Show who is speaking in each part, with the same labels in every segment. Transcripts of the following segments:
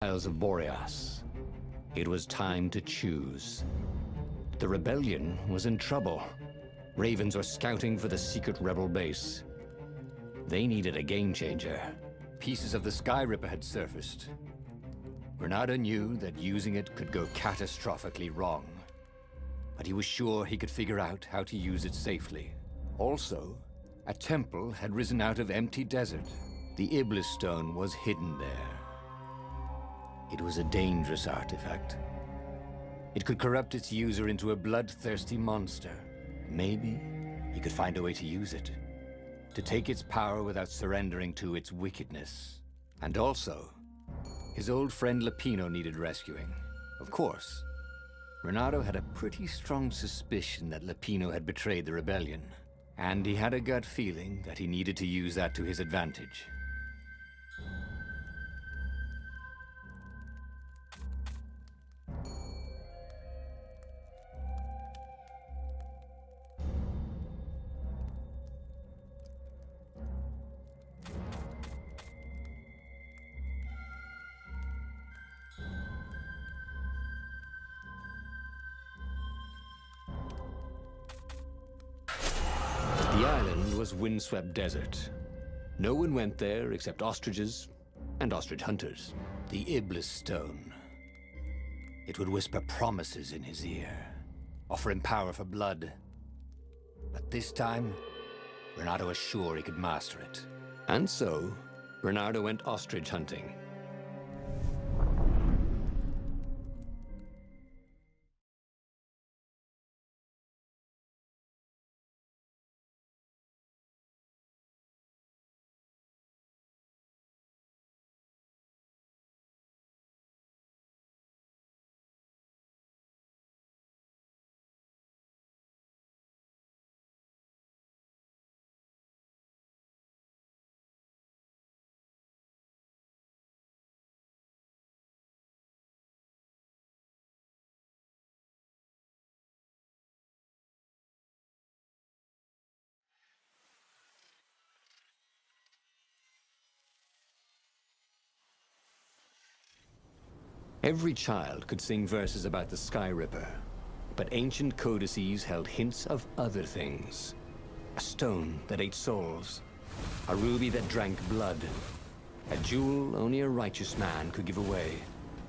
Speaker 1: Isles of Boreas. It was time to choose. The rebellion was in trouble. Ravens were scouting for the secret rebel base. They needed a game changer. Pieces of the Sky Ripper had surfaced. Reynardo knew that using it could go catastrophically wrong. But he was sure he could figure out how to use it safely. Also, a temple had risen out of empty desert. The Iblis stone was hidden there. It was a dangerous artifact. It could corrupt its user into a bloodthirsty monster. Maybe he could find a way to use it, to take its power without surrendering to its wickedness. And also, his old friend Lupino needed rescuing. Of course, Reynardo had a pretty strong suspicion that Lupino had betrayed the rebellion, and he had a gut feeling that he needed to use that to his advantage. The island was windswept desert. No one went there except ostriches and ostrich hunters. The Iblis stone. It would whisper promises in his ear, offer him power for blood. But this time, Reynardo was sure he could master it. And so, Reynardo went ostrich hunting. Every child could sing verses about the Sky Ripper, but ancient codices held hints of other things. A stone that ate souls, a ruby that drank blood, a jewel only a righteous man could give away.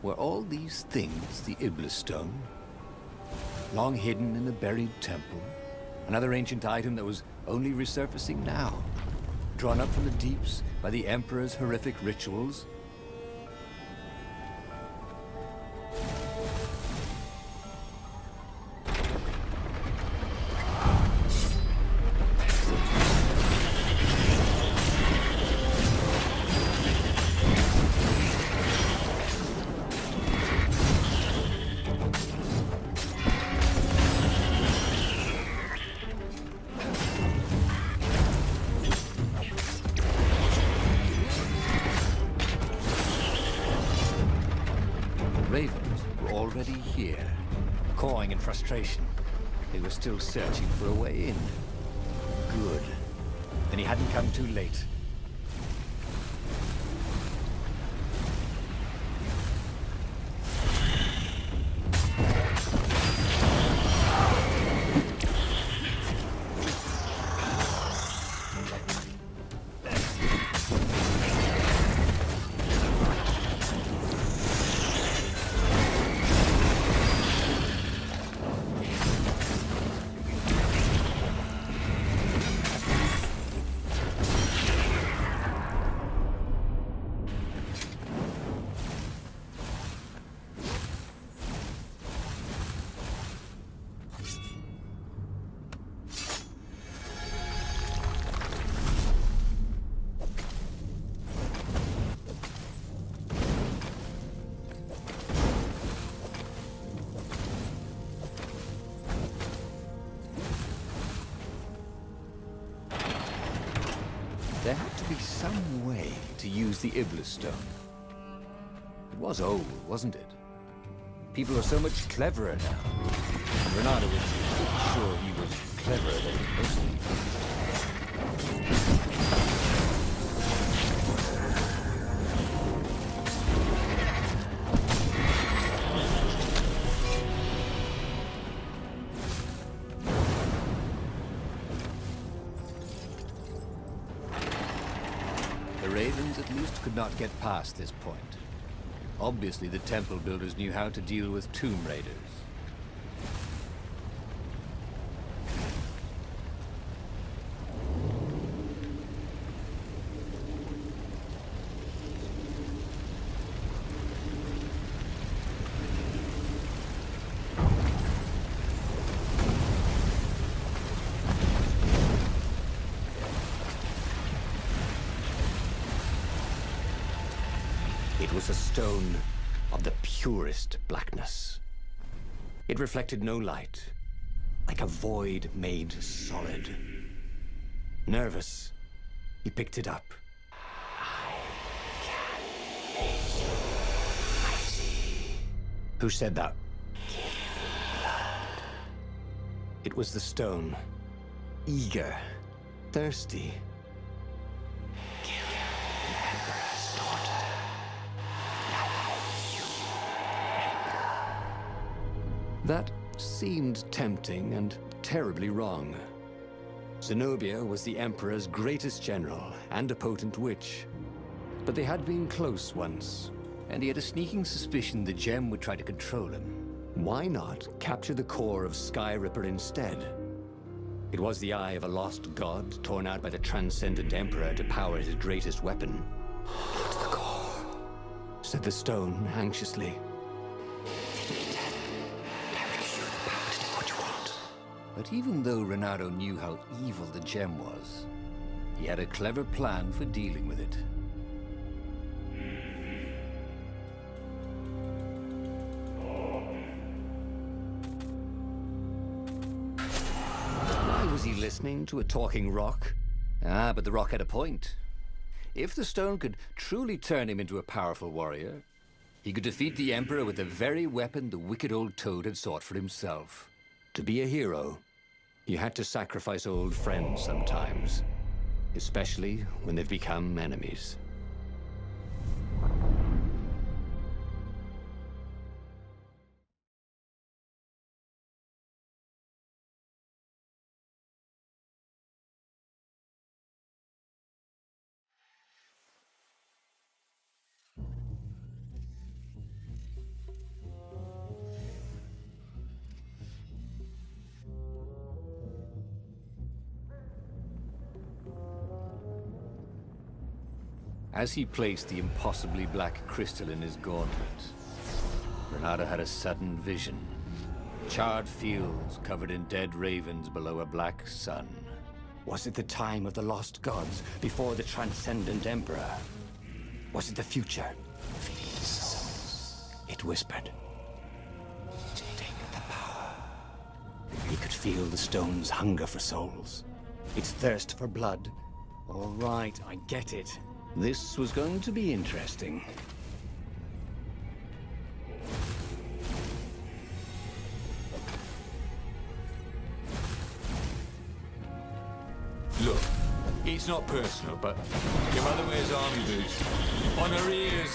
Speaker 1: Were all these things the Iblis stone? Long hidden in a buried temple? Another ancient item that was only resurfacing now? Drawn up from the deeps by the Emperor's horrific rituals? Ravens were already here, cawing in frustration. They were still searching for a way in. Good. Then he hadn't come too late. There had to be some way to use the Iblis stone. It was old, wasn't it? People are so much cleverer now. And Reynardo was pretty sure he was cleverer than most people.
Speaker 2: could not get past this point. Obviously, the temple builders knew how to deal with tomb raiders.
Speaker 1: It was a stone of the purest blackness. It reflected no light, like a void made solid. Nervous, he picked it up. I can make you mighty. Who said that? Give me blood. It was the stone, eager, thirsty. That seemed tempting and terribly wrong. Zenobia was the Emperor's greatest general and a potent witch. But they had been close once.
Speaker 2: And he had a sneaking suspicion the gem would try to control him.
Speaker 1: Why not capture the core of Sky Ripper instead? It was the eye of a lost god torn out by the transcendent Emperor to power his greatest weapon. "It's the core," said the stone anxiously.
Speaker 2: But even though Reynardo knew how evil the gem was, he had a clever plan for dealing with it.
Speaker 1: Why was he listening to a talking rock?
Speaker 2: Ah, but the rock had a point. If the stone could truly turn him into a powerful warrior, he could defeat the Emperor with the very weapon the wicked old toad had sought for himself.
Speaker 1: To be a hero, you had to sacrifice old friends sometimes, especially when they've become enemies.
Speaker 2: As he placed the impossibly black crystal in his gauntlet, Reynardo had a sudden vision. Charred fields covered in dead ravens below a black sun.
Speaker 1: Was it the time of the lost gods before the transcendent Emperor? Was it the future? It whispered. Take the power. He could feel the stone's hunger for souls, its thirst for blood. All right, I get it. This was going to be interesting.
Speaker 3: Look, it's not personal, but your mother wears army boots. On her ears.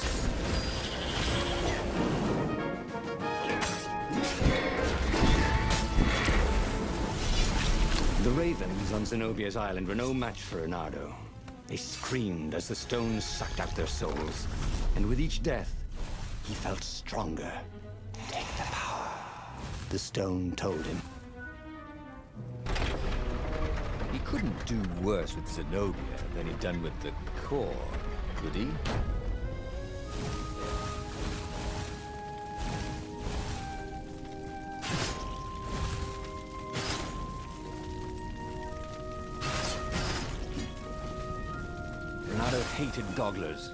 Speaker 1: The ravens on Zenobia's island were no match for Reynardo. They screamed as the stones sucked out their souls. And with each death, he felt stronger. Take the power, the stone told him.
Speaker 2: He couldn't do worse with Zenobia than he'd done with the core, could he? Reynardo hated gogglers,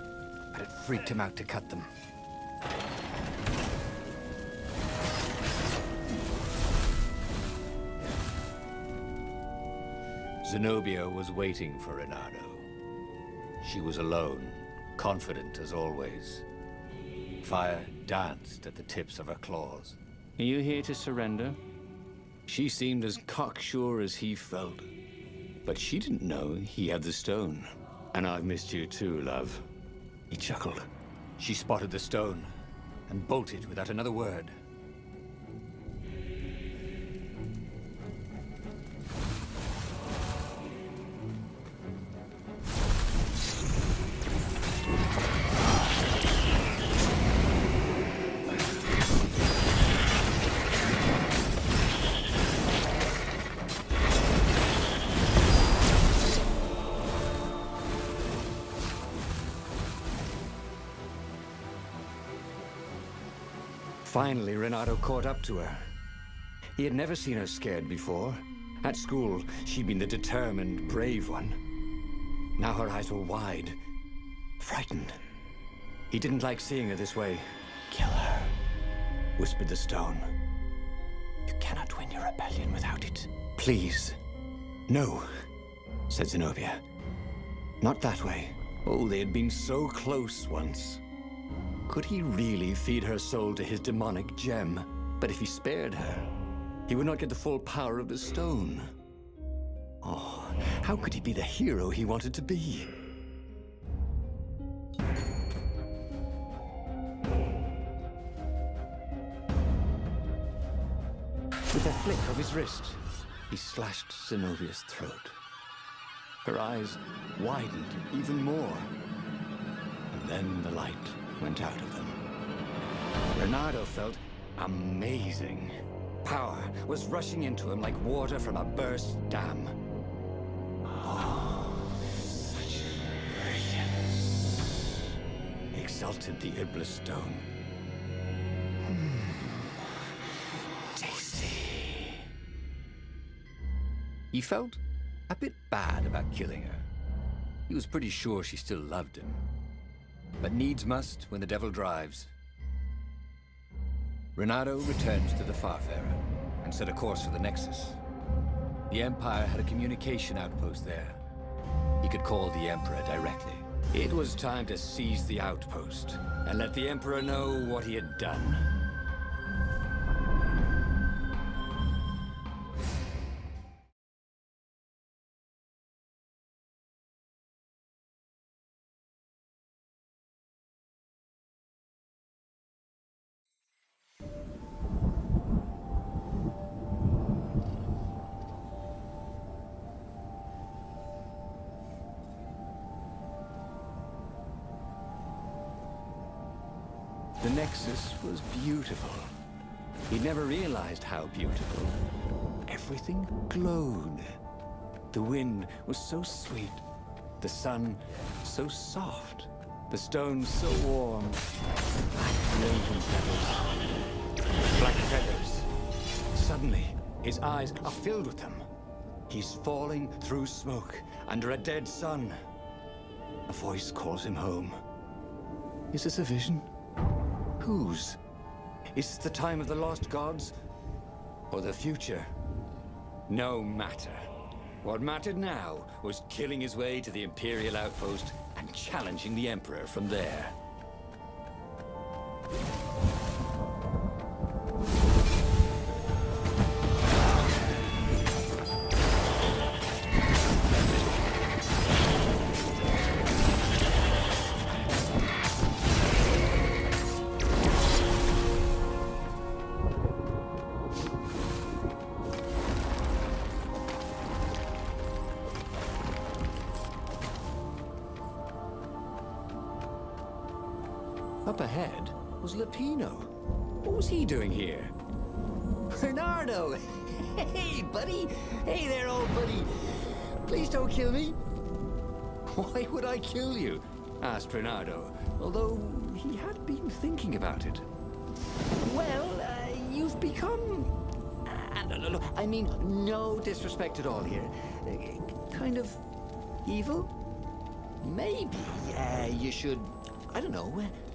Speaker 2: but it freaked him out to cut them. Zenobia was waiting for Reynardo. She was alone, confident as always. Fire danced at the tips of her claws.
Speaker 1: Are you here to surrender? She seemed as cocksure as he felt. But she didn't know he had the stone. And I've missed you too, love. He chuckled.
Speaker 2: She spotted the stone and bolted without another word.
Speaker 1: Finally, Reynardo caught up to her. He had never seen her scared before. At school, she'd been the determined, brave one. Now her eyes were wide, frightened. He didn't like seeing her this way. "Kill her," whispered the stone. "You cannot win your rebellion without it." "Please." "No," said Zenobia. "Not that way." Oh, they had been so close once. Could he really feed her soul to his demonic gem? But if he spared her, he would not get the full power of the stone. Oh, how could he be the hero he wanted to be? With a flick of his wrist, he slashed Zenobia's throat. Her eyes widened even more. And then the light went out of them. Reynardo felt amazing. Power was rushing into him like water from a burst dam. Oh, such brilliance, exulted the Iblis stone. Tasty.
Speaker 2: He felt a bit bad about killing her. He was pretty sure she still loved him. But needs must when the devil drives. Reynardo returns to the Farfarer and set a course for the Nexus. The Empire had a communication outpost there. He could call the Emperor directly.
Speaker 1: It was time to seize the outpost and let the Emperor know what he had done. The Nexus was beautiful. He'd never realized how beautiful. Everything glowed. The wind was so sweet. The sun so soft. The stones so warm. Black raven feathers. Black feathers. Suddenly, his eyes are filled with them. He's falling through smoke under a dead sun. A voice calls him home. Is this a vision? Whose? Is this the time of the lost gods? Or the future? No matter. What mattered now was killing his way to the Imperial outpost and challenging the Emperor from there. Up ahead was Lapino. What was he doing here?
Speaker 2: Reynardo! Hey, buddy! Hey there, old buddy! Please don't kill me!
Speaker 1: Why would I kill you? Asked Reynardo, although he had been thinking about it.
Speaker 2: Well, you've become... no, I mean, no disrespect at all here. Kind of evil? Maybe you should, I don't know,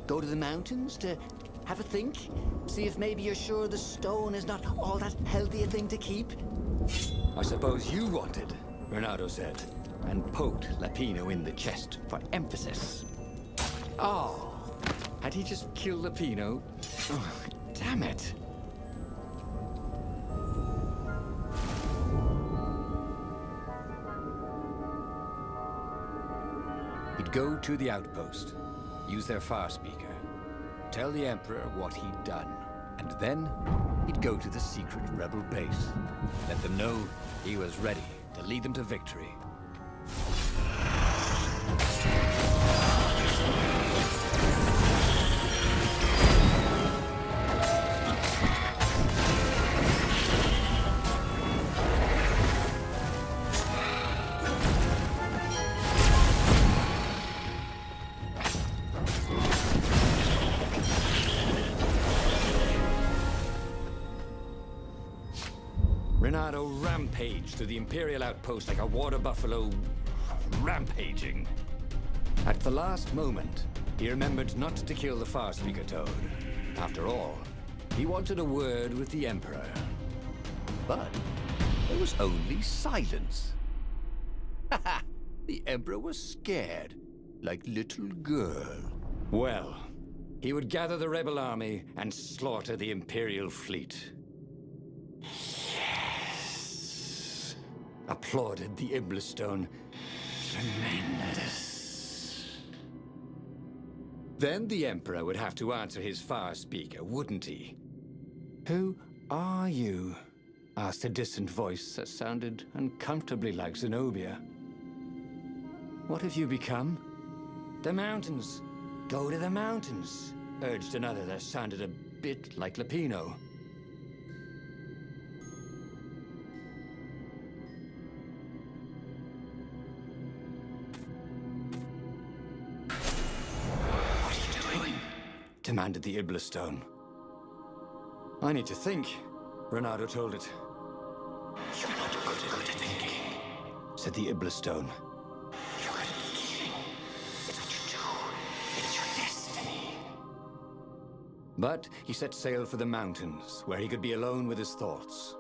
Speaker 2: go to the mountains to have a think? See if maybe you're sure the stone is not all that healthy a thing to keep?
Speaker 1: I suppose you wanted, Reynardo said, and poked Lapino in the chest for emphasis. Oh, had he just killed Lapino? Oh, damn it.
Speaker 2: He'd go to the outpost, use their far speaker, tell the Emperor what he'd done, and then he'd go to the secret rebel base, let them know he was ready to lead them to victory.
Speaker 1: Reynardo rampaged through the Imperial outpost like a water buffalo rampaging. At the last moment, he remembered not to kill the Farspeaker Toad. After all, he wanted a word with the Emperor. But there was only silence. Haha! The Emperor was scared, like little girl. Well, he would gather the rebel army and slaughter the Imperial fleet. Yes! Applauded the Iblistone. Tremendous. Then the Emperor would have to answer his Farspeaker, wouldn't he? Who are you? Asked a distant voice that sounded uncomfortably like Zenobia. What have you become? The mountains. Go to the mountains, urged another that sounded a bit like Lapino. What are you doing? Demanded the Iblistone. I need to think, Reynardo told it. You're not good at thinking, said the Iblistone. You're good at killing. It's what you do. It's your destiny. But he set sail for the mountains, where he could be alone with his thoughts.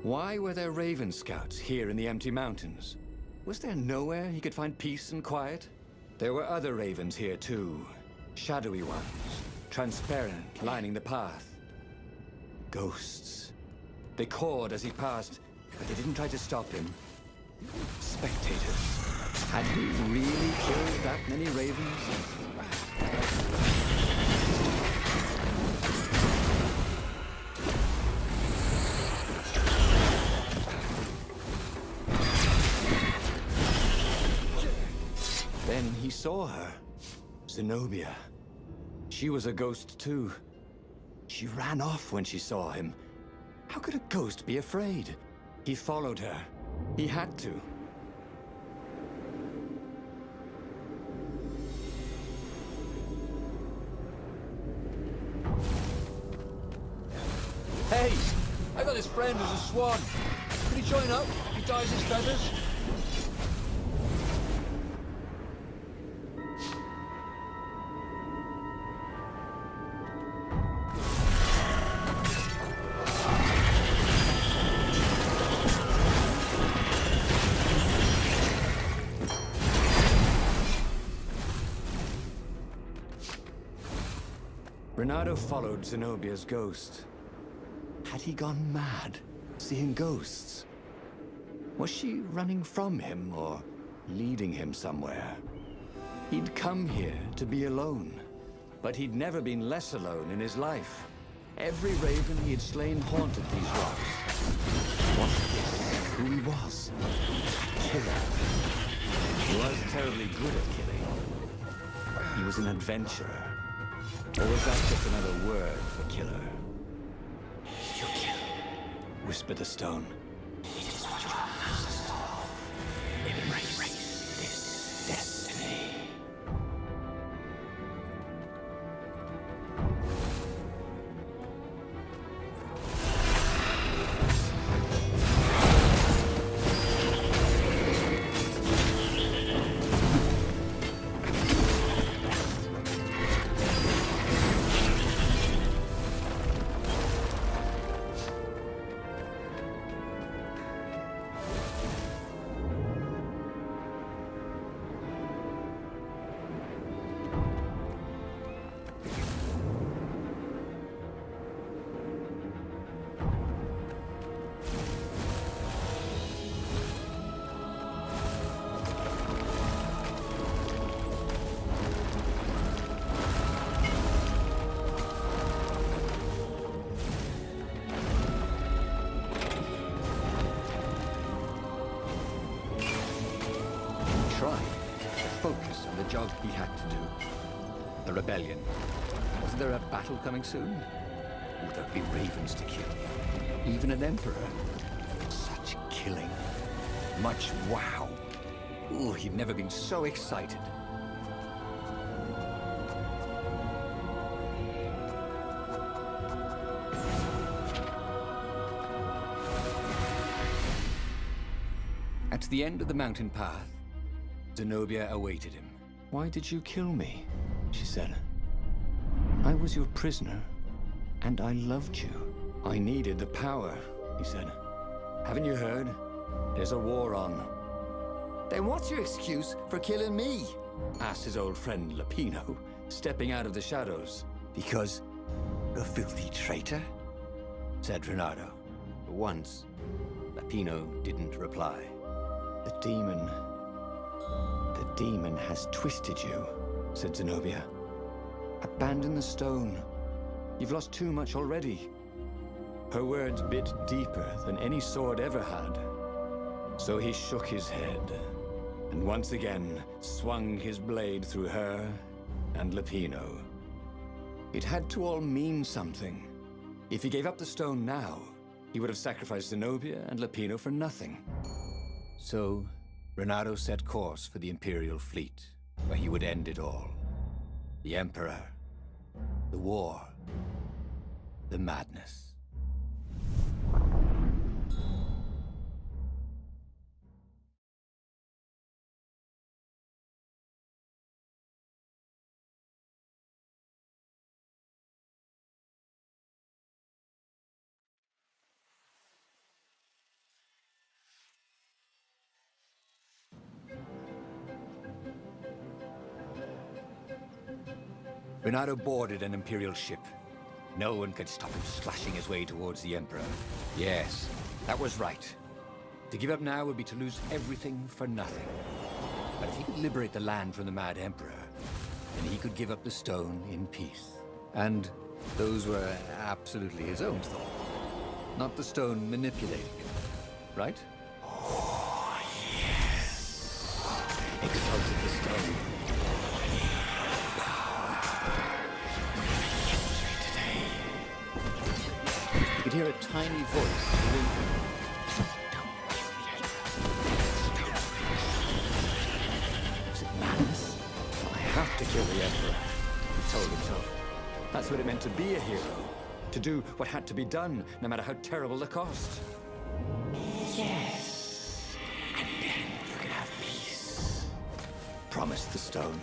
Speaker 1: Why were there Raven Scouts here in the empty mountains? Was there nowhere he could find peace and quiet? There were other ravens here too. Shadowy ones, transparent, lining the path. Ghosts. They cawed as he passed, but they didn't try to stop him. Spectators. Had he really killed that many ravens? Then he saw her. Zenobia. She was a ghost too. She ran off when she saw him. How could a ghost be afraid? He followed her. He had to.
Speaker 3: Hey! I got this friend who's a swan. Can he join up? He dyes his feathers.
Speaker 1: Reynardo followed Zenobia's ghost. Had he gone mad, seeing ghosts? Was she running from him or leading him somewhere? He'd come here to be alone, but he'd never been less alone in his life. Every raven he had slain haunted these rocks. Was this who he was? Killer. He was terribly good at killing. He was an adventurer. Or was that just another word for killer? You kill, whispered the stone. It is what you must do. Embrace this destiny.
Speaker 2: focus on the job he had to do. The rebellion. Wasn't there a battle coming soon? Would there be ravens to kill? Even an emperor? Such killing. Much wow. Ooh, he'd never been so excited. At the end of the mountain path, Zenobia awaited him.
Speaker 1: Why did you kill me? She said. I was your prisoner, and I loved you.
Speaker 2: I needed the power, he said. Haven't you heard? There's a war on. Then what's your excuse for killing me? Asked his old friend Lapino, stepping out of the shadows. Because a filthy traitor? Said Reynardo. For once, Lapino didn't reply.
Speaker 1: The demon has twisted you, said Zenobia. Abandon the stone. You've lost too much already.
Speaker 2: Her words bit deeper than any sword ever had. So he shook his head, and once again swung his blade through her and Lapino. It had to all mean something. If he gave up the stone now, he would have sacrificed Zenobia and Lapino for nothing. So, Reynardo set course for the Imperial fleet, where he would end it all. The Emperor, the war, the madness. Reynardo boarded an Imperial ship. No one could stop him slashing his way towards the Emperor. Yes, that was right. To give up now would be to lose everything for nothing. But if he could liberate the land from the Mad Emperor, then he could give up the stone in peace. And those were absolutely his own thoughts. Not the stone manipulating him, right? Oh, yes. Exalted the stone. You could hear a tiny voice whimpering. Don't kill the Emperor. Was it madness? I have to kill the Emperor, he told himself. That's what it meant to be a hero. To do what had to be done, no matter how terrible the cost. Yes. And then you can have peace. Promised the stone.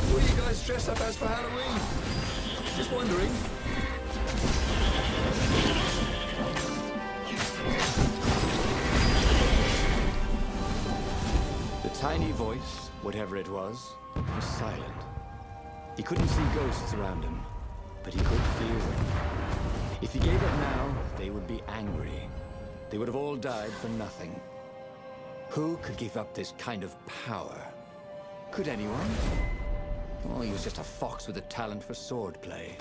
Speaker 2: What are you guys dressed up as for Halloween? Just wondering. The tiny voice, whatever it was silent. He couldn't see ghosts around him, but he could feel them. If he gave up now, they would be angry. They would have all died for nothing. Who could give up this kind of power? Could anyone? Oh, he was just a fox with a talent for swordplay.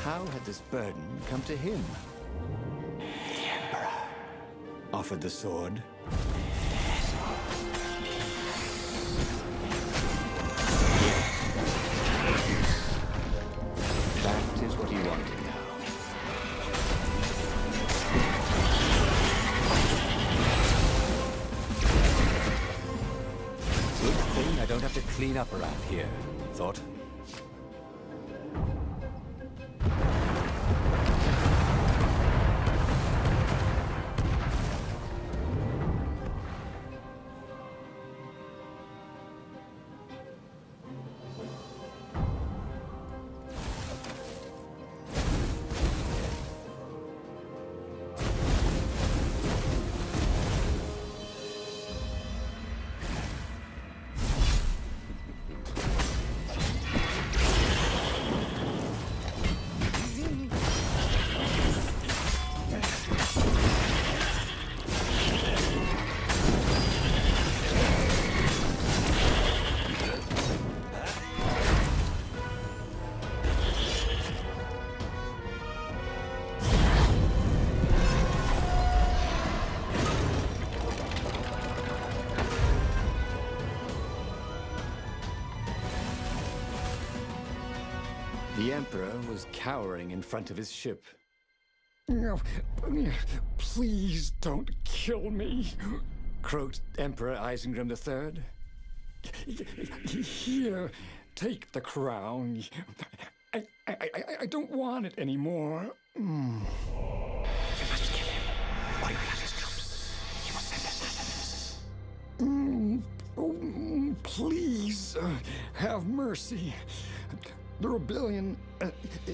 Speaker 2: How had this burden come to him? The Emperor offered the sword. That is what he wanted now. Good thing I don't have to clean up around here, he thought. The Emperor was cowering in front of his ship.
Speaker 4: Please don't kill me.
Speaker 2: Croaked Emperor Isengrim III.
Speaker 4: Here, take the crown. I don't want it anymore.
Speaker 2: You must kill him, or he will have his troops. He will send assassins.
Speaker 4: Please, have mercy. The rebellion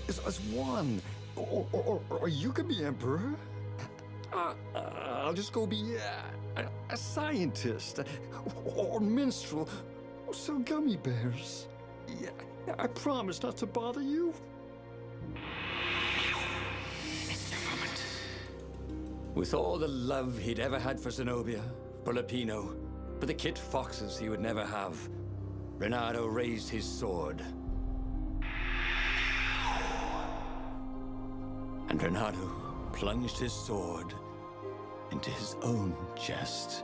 Speaker 4: is won. Or you could be emperor. I'll just go be a scientist, or minstrel, or sell gummy bears. Yeah, I promise not to bother you.
Speaker 2: It's your moment. With all the love he'd ever had for Zenobia, for Lapino, for the kit foxes he would never have, Reynardo raised his sword. And Reynardo plunged his sword into his own chest.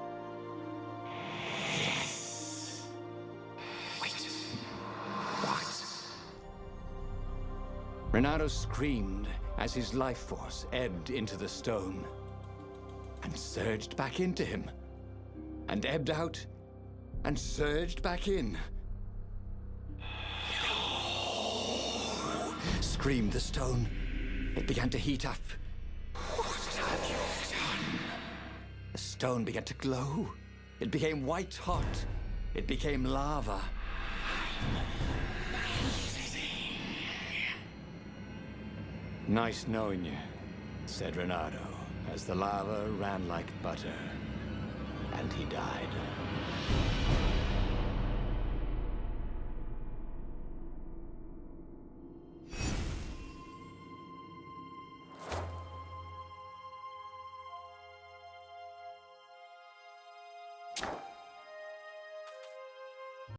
Speaker 2: Yes. Wait. What? Reynardo screamed as his life force ebbed into the stone and surged back into him, and ebbed out and surged back in. No! Screamed the stone. It began to heat up. What have you done? The stone began to glow. It became white hot. It became lava. Nice knowing you, said Reynardo, as the lava ran like butter. And he died.